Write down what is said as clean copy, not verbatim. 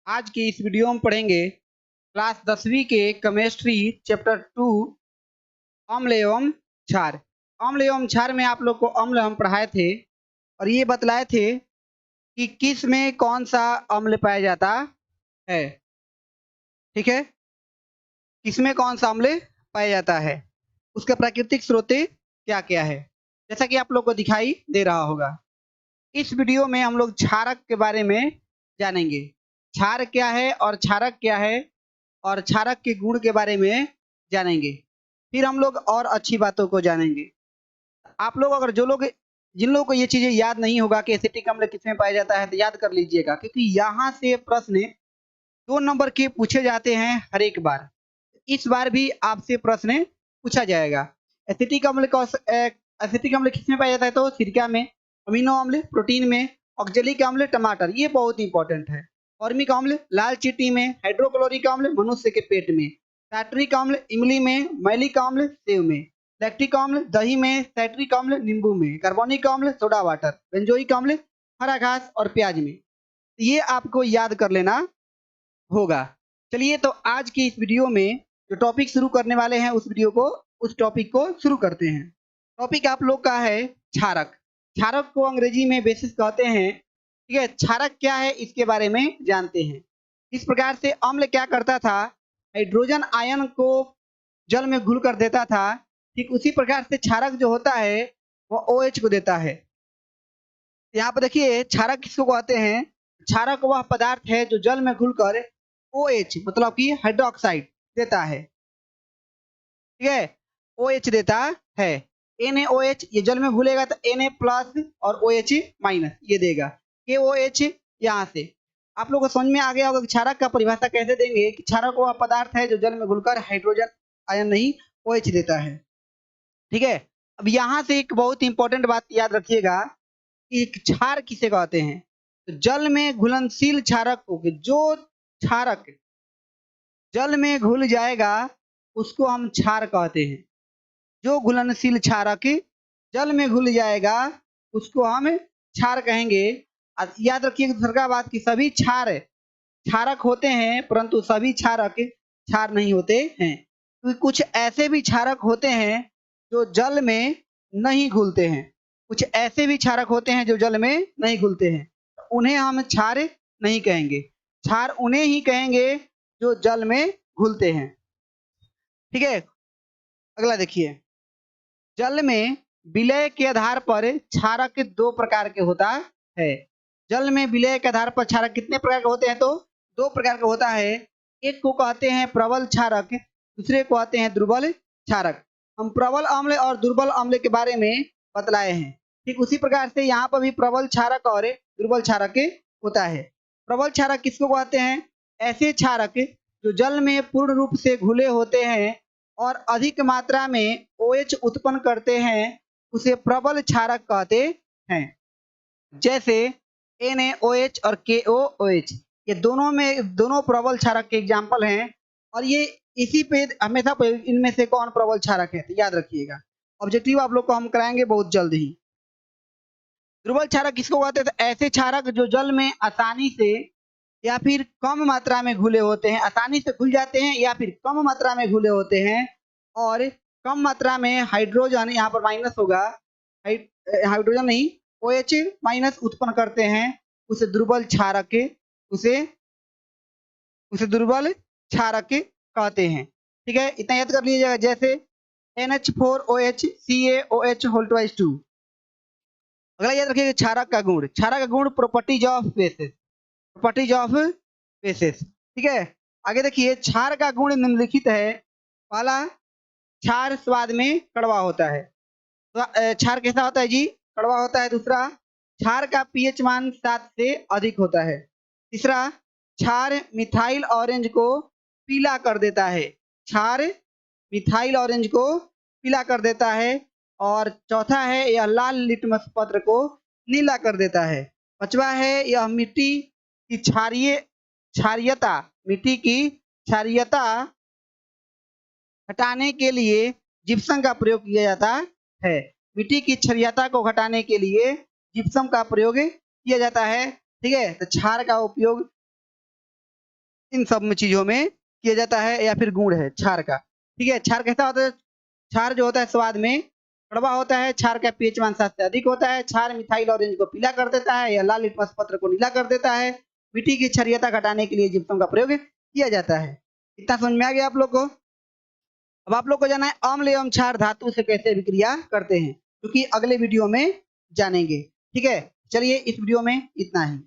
आज की इस वीडियो में पढ़ेंगे क्लास 10वीं के केमिस्ट्री चैप्टर 2 अम्ल एवं क्षार। अम्ल एवं क्षार में आप लोग को अम्ल हम पढ़ाए थे और ये बतलाए थे कि किस में कौन सा अम्ल पाया जाता है। ठीक है, किस में कौन सा अम्ल पाया जाता है, उसके प्राकृतिक स्रोत क्या क्या है, जैसा कि आप लोग को दिखाई दे रहा होगा। इस वीडियो में हम लोग क्षारक के बारे में जानेंगे। क्षार क्या है और क्षारक क्या है और क्षारक के गुण के बारे में जानेंगे। फिर हम लोग और अच्छी बातों को जानेंगे। आप लोग अगर जिन लोगों को ये चीजें याद नहीं होगा कि एसिटिक अम्ल किसमें पाया जाता है तो याद कर लीजिएगा, क्योंकि यहाँ से प्रश्न 2 नंबर के पूछे जाते हैं हर एक बार। इस बार भी आपसे प्रश्न पूछा जाएगा। एसिटिक अम्ल एसिटिक अम्ल किसमें पाया जाता है तो सिरका में, अमीनो अम्ल प्रोटीन में, ऑक्जेलिक अम्ल टमाटर, ये बहुत इंपॉर्टेंट है। फॉर्मिक अम्ल लाल चींटी में, हाइड्रोक्लोरिक अम्ल मनुष्य के पेट में, टार्टरिक अम्ल इमली में, मैलिक अम्ल सेव में, लैक्टिक अम्ल दही में, सैट्रिक अम्ल नींबू में, कार्बोनिक अम्ल सोडा वाटर, बेंजोइक अम्ल हरा घास और प्याज में। ये आपको याद कर लेना होगा। चलिए तो आज की इस वीडियो में जो टॉपिक शुरू करने वाले हैं उस टॉपिक को शुरू करते हैं। टॉपिक आप लोग का है क्षारक। क्षारक को अंग्रेजी में बेसिस कहते हैं। ठीक है, क्षारक क्या है इसके बारे में जानते हैं। इस प्रकार से अम्ल क्या करता था, हाइड्रोजन आयन को जल में घुल कर देता था। ठीक उसी प्रकार से क्षारक जो होता है वह OH को देता है। यहाँ पर देखिए क्षारक किसको कहते हैं। क्षारक वह पदार्थ है जो जल में घुलकर OH मतलब कि हाइड्रोक्साइड देता है। ठीक है, OH देता है। NaOH ये जल में घुलेगा तो Na प्लस और OH माइनस ये देगा। KOH यहाँ से आप लोगों को समझ में आ गया होगा कि क्षारक का परिभाषा कैसे देंगे कि क्षारक वह पदार्थ है जो जल में घुलकर हाइड्रोजन आयन नहीं OH देता है। ठीक है, अब यहाँ से एक बहुत इंपॉर्टेंट बात याद रखिएगा कि क्षार किसे कहते हैं। तो जल में घुलनशील क्षारक को, जो क्षारक जल में घुल जाएगा उसको हम क्षार कहते हैं। जो घुलनशील क्षारक जल में घुल जाएगा उसको हम क्षार कहेंगे। याद रखिए दूसरा बात कि सभी क्षार क्षारक होते हैं परंतु सभी क्षारक क्षार नहीं होते हैं, क्योंकि कुछ ऐसे भी क्षारक होते हैं जो जल में नहीं घुलते हैं। कुछ ऐसे भी क्षारक होते हैं जो जल में नहीं घुलते हैं, उन्हें हम क्षार नहीं कहेंगे। क्षार उन्हें ही कहेंगे जो जल में घुलते हैं। ठीक है, अगला देखिए, जल में विलय के आधार पर क्षारक 2 प्रकार के होता है। जल में विलय के आधार पर क्षारक कितने प्रकार के होते हैं तो 2 प्रकार का होता है। एक को कहते हैं प्रबल क्षारक, दूसरे को कहते हैं दुर्बल क्षारक। हम प्रबल अम्ल और दुर्बल अम्ल के बारे में बतलाए हैं। ठीक उसी प्रकार से यहाँ पर भी प्रबल क्षारक और दुर्बल क्षारक होता है। प्रबल क्षारक किसको कहते हैं, ऐसे क्षारक जो जल में पूर्ण रूप से घुले होते हैं और अधिक मात्रा में OH उत्पन्न करते हैं, उसे प्रबल क्षारक कहते हैं। जैसे NaOH और KOOH ये दोनों प्रबल क्षारक के एग्जाम्पल हैं। और ये इसी पे हमेशा इनमें से कौन प्रबल क्षारक है तो याद रखिएगा। ऑब्जेक्टिव आप लोग को हम कराएंगे बहुत जल्द ही। दुर्बल क्षारक किसको कहते हैं, तो ऐसे क्षारक जो जल में आसानी से या फिर कम मात्रा में घुले होते हैं, आसानी से घुल जाते हैं या फिर कम मात्रा में घुले होते हैं और कम मात्रा में हाइड्रोजन यहाँ पर माइनस होगा, हाइड्रोजन नहीं OH माइनस उत्पन्न करते हैं। उसे दुर्बल क्षारक उसे उसे दुर्बल क्षारक कहते हैं। ठीक है, इतना याद कर लीजिएगा। जैसे NH4OH CaOH होल ट्वाइस 2। अगला याद रखिएगा क्षारक का गुण। क्षारक का गुण properties of basis, properties of basis. ठीक है, आगे देखिए क्षार का गुण निम्नलिखित है। पहला, क्षार स्वाद में कड़वा होता है। तो क्षार कैसा होता है जी, कड़वा होता है। दूसरा, क्षार का pH मान 7 से अधिक होता है। तीसरा, क्षार मिथाइल ऑरेंज को पीला कर देता है। क्षार मिथाइल ऑरेंज को पीला कर देता है। और चौथा है यह लाल लिटमस पत्र को नीला कर देता है। पांचवा है यह मिट्टी की क्षारीयता हटाने के लिए जिप्सम का प्रयोग किया जाता है। मिट्टी की क्षारीयता को घटाने के लिए जिप्सम का प्रयोग किया जाता है। ठीक है, तो क्षार का उपयोग इन सब में चीजों में किया जाता है, या फिर गुण है क्षार का। ठीक है, क्षार कैसा होता है? क्षार जो होता है स्वाद में कड़वा होता है, क्षार का पीएच मान 7 से अधिक होता है, क्षार मिथाइल ऑरेंज को पीला कर देता है या लाल लिटमस पत्र को नीला कर देता है, मिट्टी की क्षारीयता घटाने के लिए जिप्सम का प्रयोग किया जाता है। इतना समझ में आ गया आप लोग को? अब आप लोग को जाना है अम्ल एवं क्षार धातु से कैसे विक्रिया करते हैं, क्योंकि अगले वीडियो में जानेंगे। ठीक है, चलिए इस वीडियो में इतना ही।